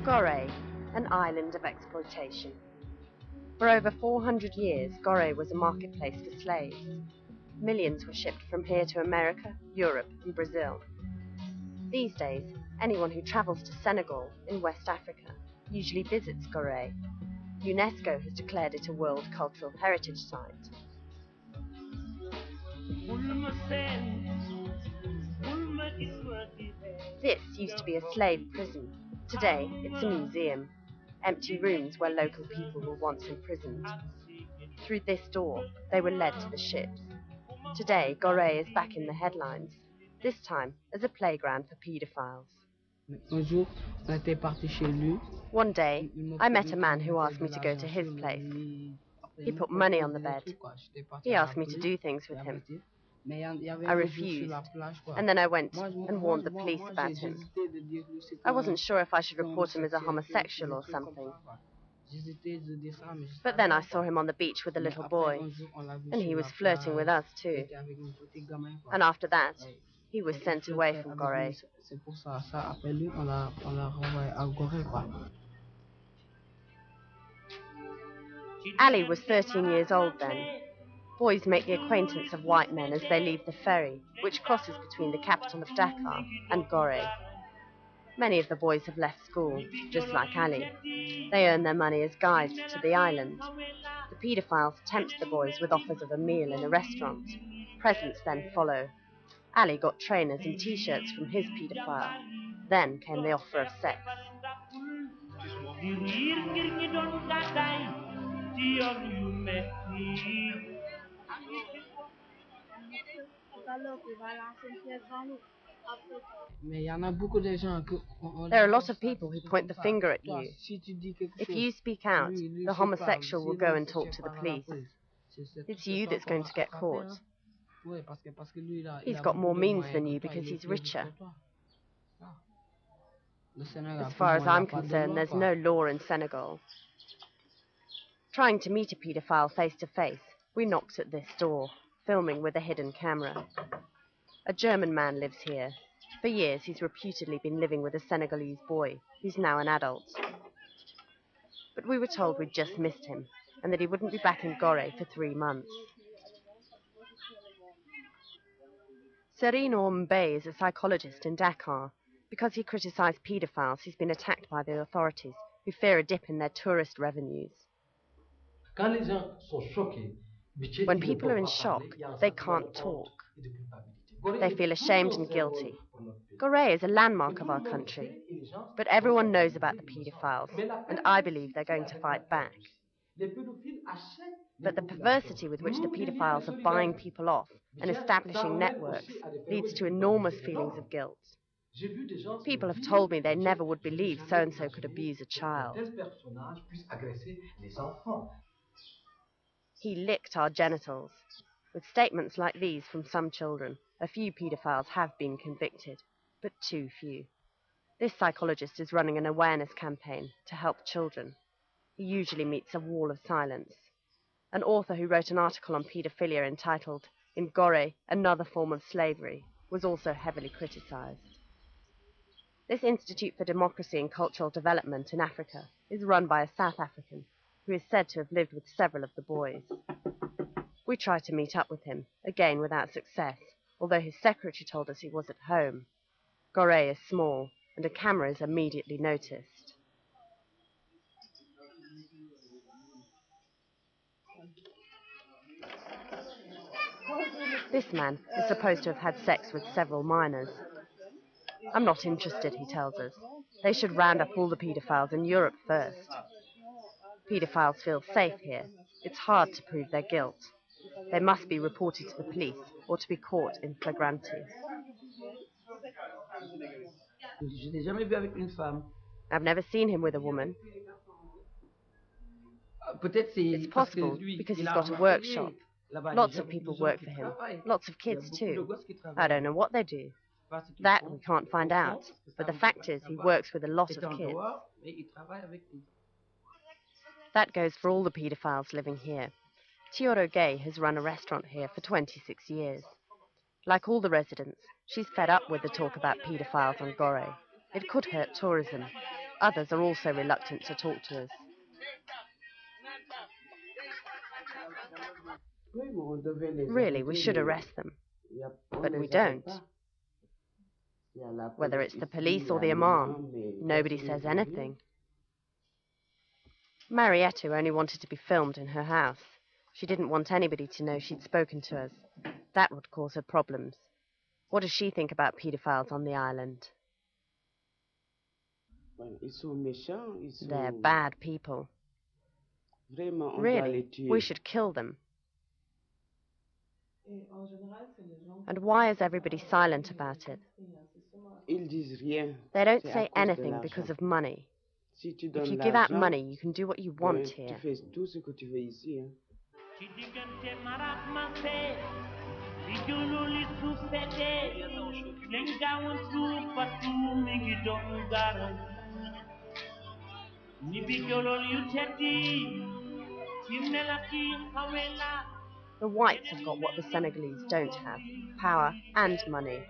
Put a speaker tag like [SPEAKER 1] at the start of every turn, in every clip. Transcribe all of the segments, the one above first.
[SPEAKER 1] Goree, an island of exploitation. For over 400 years, Goree was a marketplace for slaves. Millions were shipped from here to America, Europe, and Brazil. These days, anyone who travels to Senegal in West Africa usually visits Goree. UNESCO has declared it a World Cultural Heritage Site. This used to be a slave prison. Today, it's a museum. Empty rooms where local people were once imprisoned. Through this door, they were led to the ships. Today, Goree is back in the headlines, this time as a playground for paedophiles. One day, I met a man who asked me to go to his place. He put money on the bed. He asked me to do things with him. I refused, and then I went and warned the police about him. I wasn't sure if I should report him as a homosexual or something. But then I saw him on the beach with a little boy, and he was flirting with us too. And after that, he was sent away from Goree. Ali was 13 years old then. Boys make the acquaintance of white men as they leave the ferry, which crosses between the capital of Dakar and Goree. Many of the boys have left school, just like Ali. They earn their money as guides to the island. The paedophiles tempt the boys with offers of a meal in a restaurant. Presents then follow. Ali got trainers and t-shirts from his paedophile. Then came the offer of sex. There are a lot of people who point the finger at you. If you speak out, the homosexual will go and talk to the police. It's you that's going to get caught. He's got more means than you because he's richer. As far as I'm concerned, there's no law in Senegal. Trying to meet a paedophile face to face, we knocked at this door, filming with a hidden camera. A German man lives here. For years, he's reputedly been living with a Senegalese boy, who's now an adult. But we were told we'd just missed him, and that he wouldn't be back in Goree for 3 months. Serino Mbe is a psychologist in Dakar. Because he criticised paedophiles, he's been attacked by the authorities, who fear a dip in their tourist revenues. When people are in shock, they can't talk. They feel ashamed and guilty. Goree is a landmark of our country, but everyone knows about the paedophiles, and I believe they're going to fight back. But the perversity with which the paedophiles are buying people off and establishing networks leads to enormous feelings of guilt. People have told me they never would believe so-and-so could abuse a child. He licked our genitals. With statements like these from some children, a few paedophiles have been convicted, but too few. This psychologist is running an awareness campaign to help children. He usually meets a wall of silence. An author who wrote an article on paedophilia entitled, "In Goree, Another Form of Slavery," was also heavily criticised. This Institute for Democracy and Cultural Development in Africa is run by a South African who is said to have lived with several of the boys. We tried to meet up with him, again without success, although his secretary told us he was at home. Goree is small, and a camera is immediately noticed. This man is supposed to have had sex with several minors. I'm not interested, he tells us. They should round up all the paedophiles in Europe first. Paedophiles feel safe here. It's hard to prove their guilt. They must be reported to the police or to be caught in flagranti. I've never seen him with a woman. It's possible because he's got a workshop. Lots of people work for him. Lots of kids too. I don't know what they do. That we can't find out. But the fact is he works with a lot of kids. That goes for all the paedophiles living here. Goree has run a restaurant here for 26 years. Like all the residents, she's fed up with the talk about paedophiles on Goree. It could hurt tourism. Others are also reluctant to talk to us. Really, we should arrest them, but we don't. Whether it's the police or the imam, nobody says anything. Marietta only wanted to be filmed in her house. She didn't want anybody to know she'd spoken to us. That would cause her problems. What does she think about paedophiles on the island? They're bad people. Really, we should kill them. And why is everybody silent about it? They don't say anything because of money. If you give out money, you can do what you want here. The whites have got what the Senegalese don't have, power and money.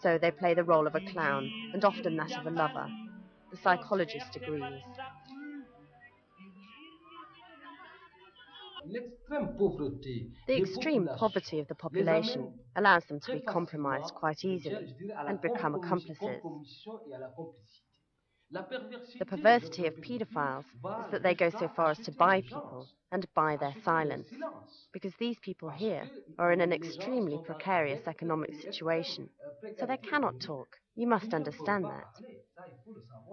[SPEAKER 1] So they play the role of a clown, and often that of a lover. The psychologist agrees. The extreme poverty of the population allows them to be compromised quite easily and become accomplices. The perversity of paedophiles is that they go so far as to buy people and buy their silence, because these people here are in an extremely precarious economic situation, so they cannot talk. You must understand that.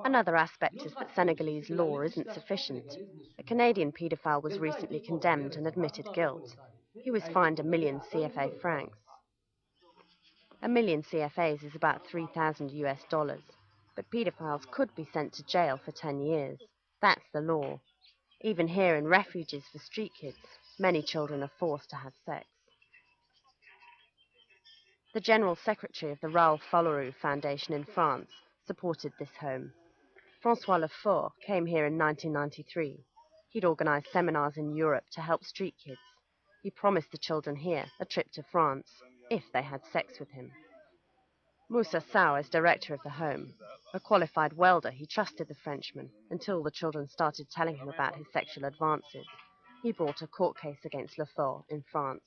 [SPEAKER 1] Another aspect is that Senegalese law isn't sufficient. A Canadian paedophile was recently condemned and admitted guilt. He was fined 1 million CFA francs. 1 million CFAs is about 3,000 US dollars. But paedophiles could be sent to jail for 10 years. That's the law. Even here in refuges for street kids, many children are forced to have sex. The General Secretary of the Raoul Follereau Foundation in France supported this home. François Lefort came here in 1993. He'd organised seminars in Europe to help street kids. He promised the children here a trip to France, if they had sex with him. Moussa Sow is director of the home. A qualified welder, he trusted the Frenchman until the children started telling him about his sexual advances. He brought a court case against Lefort in France.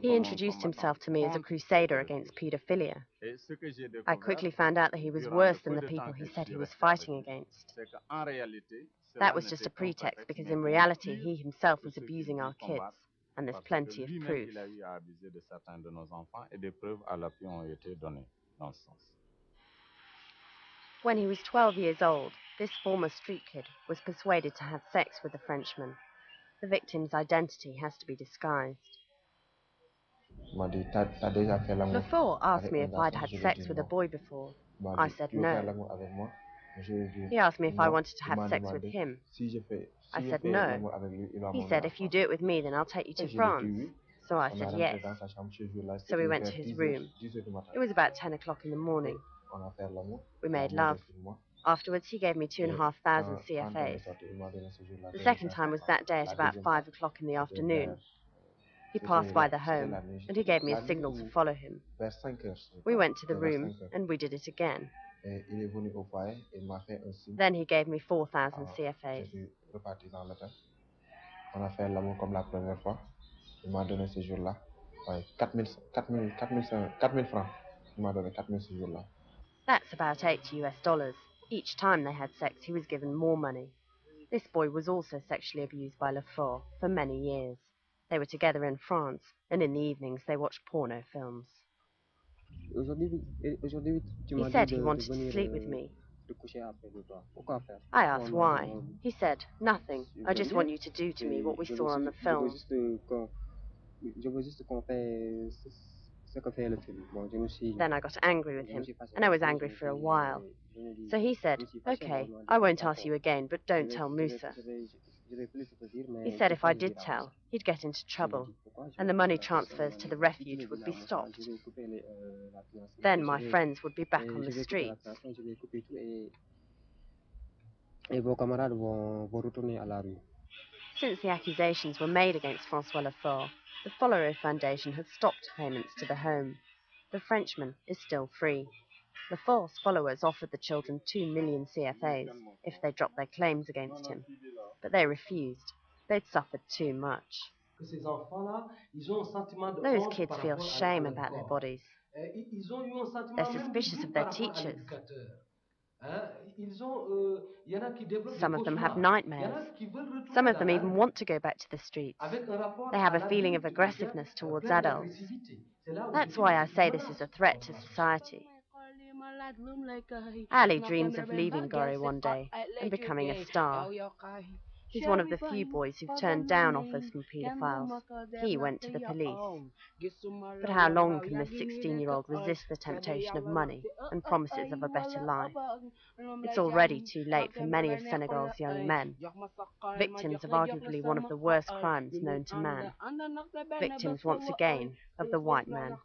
[SPEAKER 1] He introduced himself to me as a crusader against paedophilia. I quickly found out that he was worse than the people he said he was fighting against. That was just a pretext, because in reality he himself was abusing our kids, and there's plenty of proof. When he was 12 years old, this former street kid was persuaded to have sex with a Frenchman. The victim's identity has to be disguised. Lefort asked me if I'd had sex with a boy before. I said no. He asked me if I wanted to have sex with him. I said no. He said, if you do it with me, then I'll take you to France. So I said yes. So we went to his room. It was about 10 o'clock in the morning. We made love. Afterwards, he gave me 2,500 CFAs. The second time was that day at about 5 o'clock in the afternoon. He passed by the home, and he gave me a signal to follow him. We went to the room, and we did it again. Then he gave me 4,000 CFAs. That's about 8 US dollars. Each time they had sex, he was given more money. This boy was also sexually abused by Lefort for many years. They were together in France, and in the evenings they watched porno films. He said he wanted to sleep with me. I asked why. He said, nothing. I just want you to do to me what we saw on the film. Then I got angry with him, and I was angry for a while. So he said, okay, I won't ask you again, but don't tell Moussa. He said if I did tell, he'd get into trouble, and the money transfers to the refuge would be stopped. Then my friends would be back on the streets. Since the accusations were made against François Lefort, the Follereau Foundation has stopped payments to the home. The Frenchman is still free. The false followers offered the children 2 million CFAs if they dropped their claims against him, but they refused. They'd suffered too much. Those kids feel shame about their bodies. They're suspicious of their teachers. Some of them have nightmares. Some of them even want to go back to the streets. They have a feeling of aggressiveness towards adults. That's why I say this is a threat to society. Ali dreams of leaving Goree one day and becoming a star. He's one of the few boys who've turned down offers from paedophiles. He went to the police. But how long can this 16-year-old resist the temptation of money and promises of a better life? It's already too late for many of Senegal's young men, victims of arguably one of the worst crimes known to man, victims once again of the white man.